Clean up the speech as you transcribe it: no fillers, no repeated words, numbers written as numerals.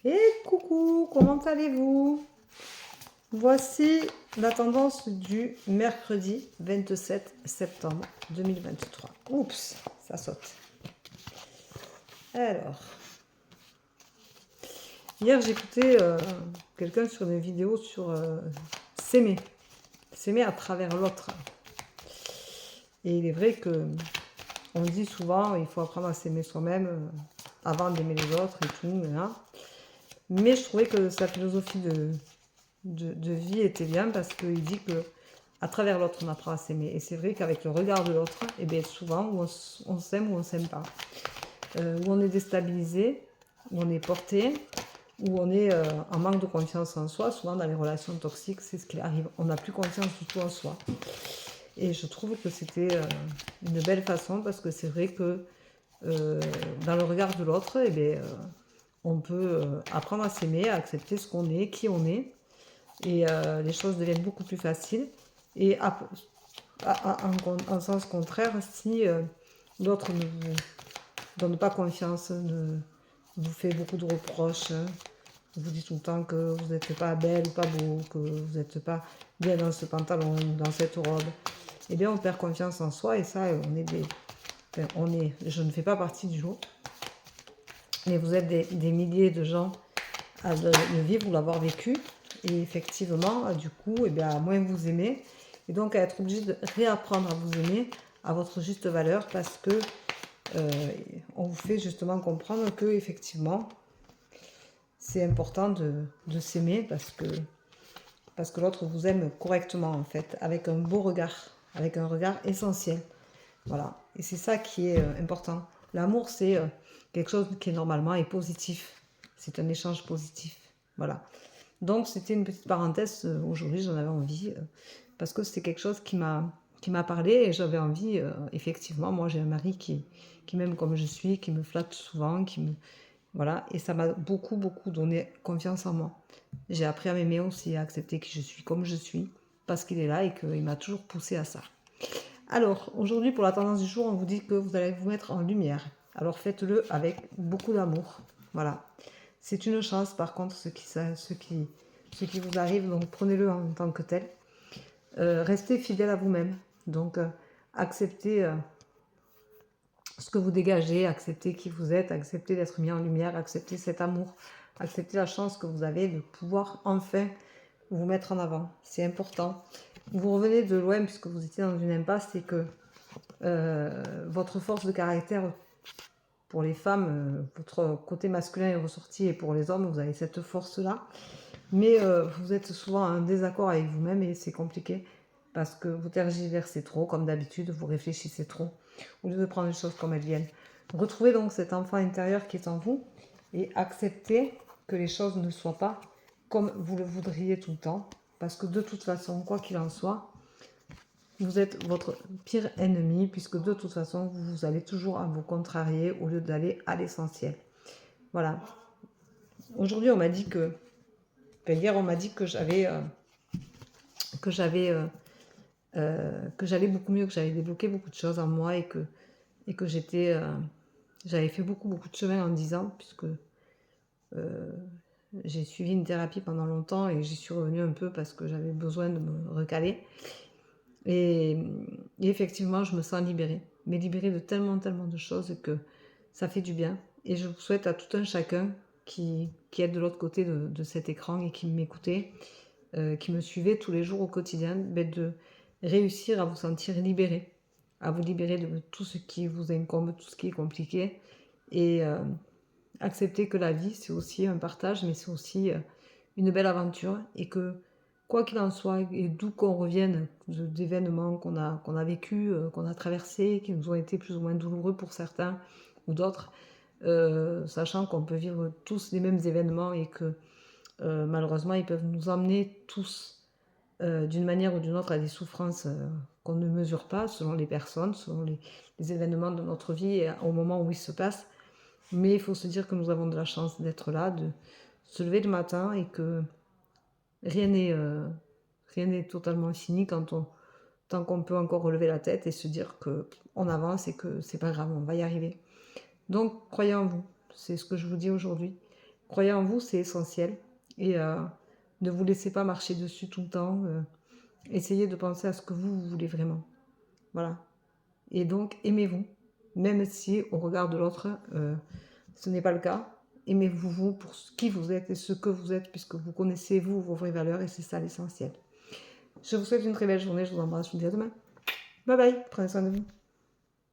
Et coucou, comment allez-vous? Voici la tendance du mercredi 27 septembre 2023. Oups, ça saute. Alors, hier j'écoutais quelqu'un sur une vidéo sur s'aimer. S'aimer à travers l'autre. Et il est vrai que on dit souvent il faut apprendre à s'aimer soi-même avant d'aimer les autres et tout. Hein. Mais je trouvais que sa philosophie de vie était bien parce qu'il dit que à travers l'autre on apprend à s'aimer. Et c'est vrai qu'avec le regard de l'autre, et bien souvent on s'aime ou on s'aime pas. Où on est déstabilisé, où on est porté, où on est en manque de confiance en soi. Souvent dans les relations toxiques, c'est ce qui arrive. On n'a plus confiance du tout en soi. Et je trouve que c'était une belle façon parce que c'est vrai que dans le regard de l'autre, eh bien, on peut apprendre à s'aimer, à accepter ce qu'on est, qui on est, et les choses deviennent beaucoup plus faciles. Et en sens contraire, si l'autre ne vous donne pas confiance, ne vous fait beaucoup de reproches, vous dit tout le temps que vous n'êtes pas belle ou pas beau, que vous n'êtes pas bien dans ce pantalon, dans cette robe, eh bien on perd confiance en soi et ça, je ne fais pas partie du lot, mais vous êtes des milliers de gens à le vivre ou l'avoir vécu. Et effectivement, du coup, eh bien, à moins vous aimer, et donc à être obligé de réapprendre à vous aimer à votre juste valeur parce que on vous fait justement comprendre que effectivement c'est important de s'aimer parce que l'autre vous aime correctement en fait, avec un beau regard, avec un regard essentiel. Voilà, et c'est ça qui est important. L'amour, c'est quelque chose qui est normalement est positif. C'est un échange positif. Voilà. Donc c'était une petite parenthèse. Aujourd'hui, j'en avais envie parce que c'était quelque chose qui m'a parlé et j'avais envie. Effectivement, moi, j'ai un mari qui m'aime comme je suis, qui me flatte souvent, qui me voilà, et ça m'a beaucoup beaucoup donné confiance en moi. J'ai appris à m'aimer aussi, à accepter qui je suis comme je suis parce qu'il est là et qu'il m'a toujours poussé à ça. Alors, aujourd'hui, pour la tendance du jour, on vous dit que vous allez vous mettre en lumière. Alors, faites-le avec beaucoup d'amour. Voilà. C'est une chance, par contre, ce qui vous arrive, donc prenez-le en tant que tel. Restez fidèle à vous-même. Donc, acceptez ce que vous dégagez, acceptez qui vous êtes, acceptez d'être mis en lumière, acceptez cet amour, acceptez la chance que vous avez de pouvoir enfin vous mettre en avant. C'est important. Vous revenez de loin puisque vous étiez dans une impasse et que votre force de caractère pour les femmes, votre côté masculin est ressorti et pour les hommes, vous avez cette force-là. Mais vous êtes souvent en désaccord avec vous-même et c'est compliqué parce que vous tergiversez trop, comme d'habitude, vous réfléchissez trop au lieu de prendre les choses comme elles viennent. Retrouvez donc cet enfant intérieur qui est en vous et acceptez que les choses ne soient pas comme vous le voudriez tout le temps parce que de toute façon, quoi qu'il en soit, vous êtes votre pire ennemi puisque de toute façon, vous allez toujours à vous contrarier au lieu d'aller à l'essentiel. Voilà. Aujourd'hui, on m'a dit que... hier, on m'a dit que que j'avais que j'allais beaucoup mieux, que j'avais débloqué beaucoup de choses en moi et que j'avais fait beaucoup de chemin en 10 ans puisque j'ai suivi une thérapie pendant longtemps et j'y suis revenue un peu parce que j'avais besoin de me recaler. Et, et effectivement, je me sens libérée. Mais libérée de tellement de choses que ça fait du bien. Et je vous souhaite à tout un chacun qui est de l'autre côté de cet écran et qui m'écoutait, qui me suivait tous les jours au quotidien, de réussir à vous sentir libéré, à vous libérer de tout ce qui vous incombe, tout ce qui est compliqué. Et accepter que la vie, c'est aussi un partage, mais c'est aussi une belle aventure et que quoi qu'il en soit, et d'où qu'on revienne, d'événements qu'on a vécu, qu'on a traversés, qui nous ont été plus ou moins douloureux pour certains ou d'autres, sachant qu'on peut vivre tous les mêmes événements et que malheureusement ils peuvent nous emmener tous d'une manière ou d'une autre à des souffrances qu'on ne mesure pas selon les personnes, selon les événements de notre vie et au moment où ils se passent. Mais il faut se dire que nous avons de la chance d'être là, de se lever le matin et que rien n'est totalement fini tant qu'on peut encore relever la tête et se dire qu'on avance et que c'est pas grave, on va y arriver. Donc croyez en vous, c'est ce que je vous dis aujourd'hui. Croyez en vous, c'est essentiel. Et ne vous laissez pas marcher dessus tout le temps. Essayez de penser à ce que vous voulez vraiment. Voilà. Et donc, aimez-vous. Même si au regard de l'autre, ce n'est pas le cas. Aimez-vous vous pour qui vous êtes et ce que vous êtes, puisque vous connaissez vous, vos vraies valeurs, et c'est ça l'essentiel. Je vous souhaite une très belle journée, je vous embrasse, je vous dis à demain. Bye bye, prenez soin de vous.